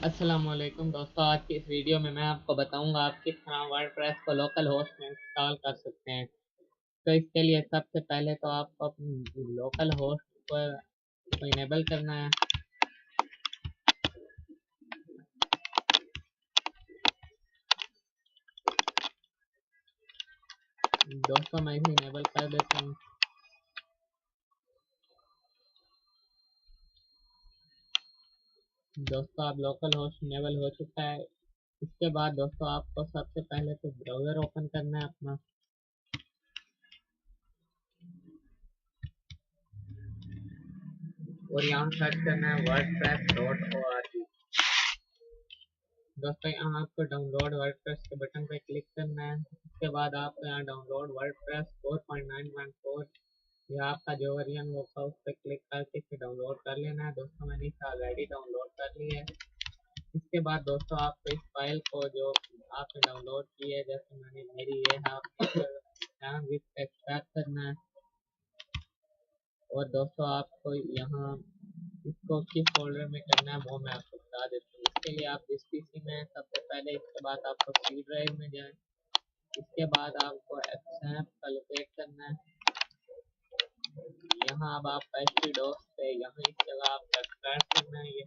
अस्सलामुअलैकुम दोस्तों, आज की इस वीडियो में मैं आपको बताऊंगा आप किस तरह वर्डप्रेस को लोकल होस्ट में इंस्टॉल कर सकते हैं। तो इसके लिए सबसे पहले तो आपको अपने लोकल होस्ट को इनेबल करना है। दोस्तों मैं इसे इनेबल कर देता हूँ। दोस्तों आप लोकल होस्ट इनेबल हो चुका है। इसके बाद दोस्तों आपको सबसे पहले तो ब्राउज़र ओपन करना है अपना। और यहाँ सर्च करना है wordpress.org। दोस्तों यहाँ आपको डाउनलोड वर्डप्रेस के बटन पर क्लिक करना है। इसके बाद आपको यहाँ डाउनलोड वर्डप्रेस 4.9.4 या आपका जो वर्जन वो था उस पर क्लिक करके इसे डाउनलोड कर लेना है। दोस्तों मैंने इसे ऑलरेडी डाउनलोड कर लिया है। इसके बाद दोस्तों आपको इस फाइल को जो आपने डाउनलोड की है, जैसे मैंने मेरी ये है, आपको यहाँ विथ एक्सट्रैक्ट करना है। और दोस्तों आपको यहाँ इसको किस फोल्डर में करना है वो मैं आपको बता देता हूँ। इसके लिए आप जिस पीसी में सबसे पहले, इसके बाद आपको सी ड्राइव में जाएं। इसके बाद आपको एक्सएम्प का लोकेट करना है। यहाँ अब आप एचपी डॉस पे यहाँ इस जगह आपको एक्सट्रैक्ट करना है। ये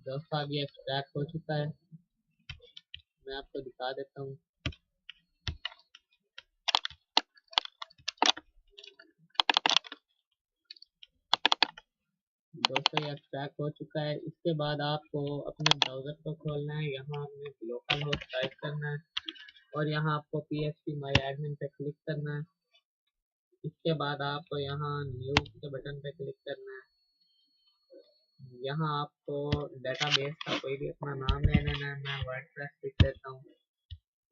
दोस्तों अब ये एक्सट्रैक्ट हो चुका है, मैं आपको दिखा देता हूँ। दोस्तों ये एक्सट्रैक्ट हो चुका है। इसके बाद आपको अपने ब्राउज़र को खोलना है। यहाँ आपने लोकल होस्ट टाइप करना है और यहाँ आपको php my admin पे क्लिक करना है। इसके बाद आपको यहाँ न्यू के बटन पे क्लिक करना है। यहाँ आपको डेटाबेस का कोई भी अपना नाम ले लेना है। मैं वर्डप्रेस लिख देता हूँ।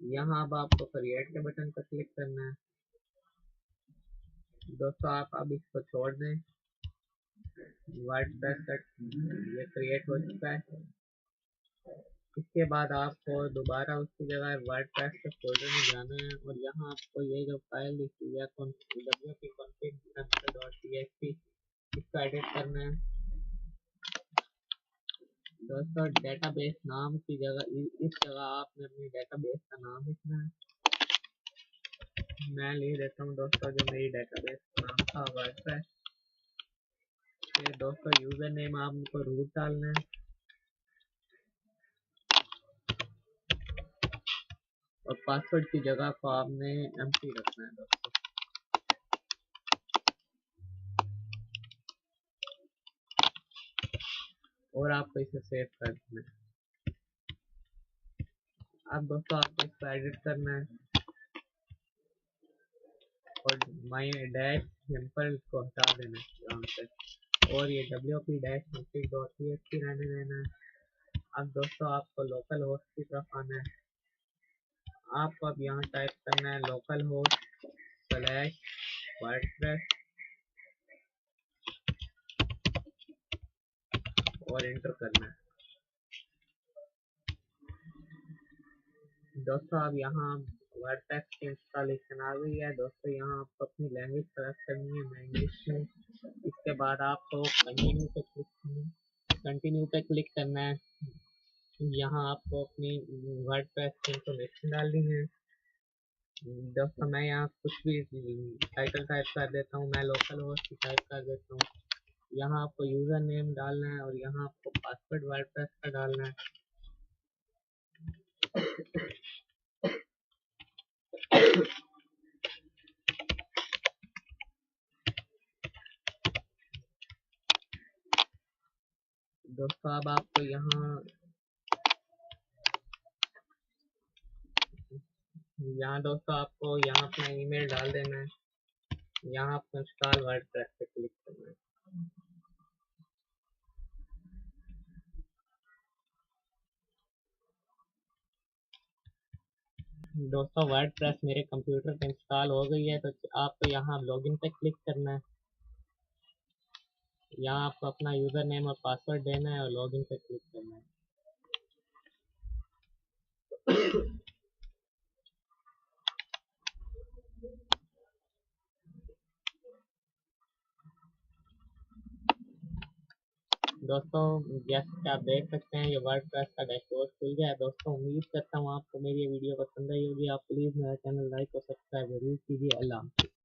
यहाँ अब आपको क्रिएट के बटन पर क्लिक करना है। दोस्तों आप अब इसको छोड़ दें। वर्डप्रेस का ये क्रिएट हो चुका है। इसके बाद आपको दोबारा उसकी जगह वर्डप्रेस के फोल्डर में जाना है और यहाँ आपको ये जो फाइल दिखती है wp-config.txt इसको एडिट करना है। दोस्तों डेटाबेस नाम की जगह इस जगह आपने अपनी डेटाबेस का नाम लिखना है। मैं लिख देता हूँ दोस्तों जो मेरी डेटाबेस का नाम था वर्डप्रेस। फिर दोस्तों यूजर नेम आपको रूट डालना है और पासवर्ड की जगह को आपने एम्प्टी रखना है दोस्तों। और आपको इसे सेव कर देना है। अब दोस्तों आपको इसको एडिट करना है और माई डैश सिंपल को हटा देना है यहाँ से और ये wp-config.txt रहने देना है। अब दोस्तों आपको लोकल होस्ट की तरफ आना है। आपको अब यहाँ टाइप करना है localhost/wordpress और एंटर करना है। दोस्तों अब यहाँ वर्डप्रेस की इंस्टॉलेशन आ गई है। दोस्तों यहाँ आपको अपनी लैंग्वेज सेलेक्ट करनी है, मैं इंग्लिश में। इसके बाद आपको कंटिन्यू पे क्लिक करना है। यहाँ आपको अपनी वर्डप्रेस की इंफॉर्मेशन डालनी है। दोस्तों मैं यहाँ कुछ भी टाइटल टाइप कर देता हूँ, मैं लोकल होस्ट टाइप कर देता हूँ। यहाँ आपको यूज़र नेम डालना है और यहाँ आपको पासवर्ड वर्डप्रेस का डालना है। दोस्तों अब आपको यहाँ दोस्तों आपको यहाँ अपना ईमेल डाल देना है। यहाँ आपको इंस्टॉल वर्डप्रेस पे क्लिक करना है। दोस्तों वर्डप्रेस मेरे कंप्यूटर पे इंस्टॉल हो गई है। तो आपको यहाँ लॉगिन पे क्लिक करना है। यहाँ आपको अपना यूज़र नेम और पासवर्ड देना है और लॉगिन पे क्लिक करना है। दोस्तों जैसे कि आप देख सकते हैं ये वर्डप्रेस का डैशबोर्ड खुल गया है। दोस्तों उम्मीद करता हूँ आपको मेरी ये वीडियो पसंद आई होगी। आप प्लीज़ मेरा चैनल लाइक और सब्सक्राइब जरूर कीजिए। अल्लाह हाफ़िज़।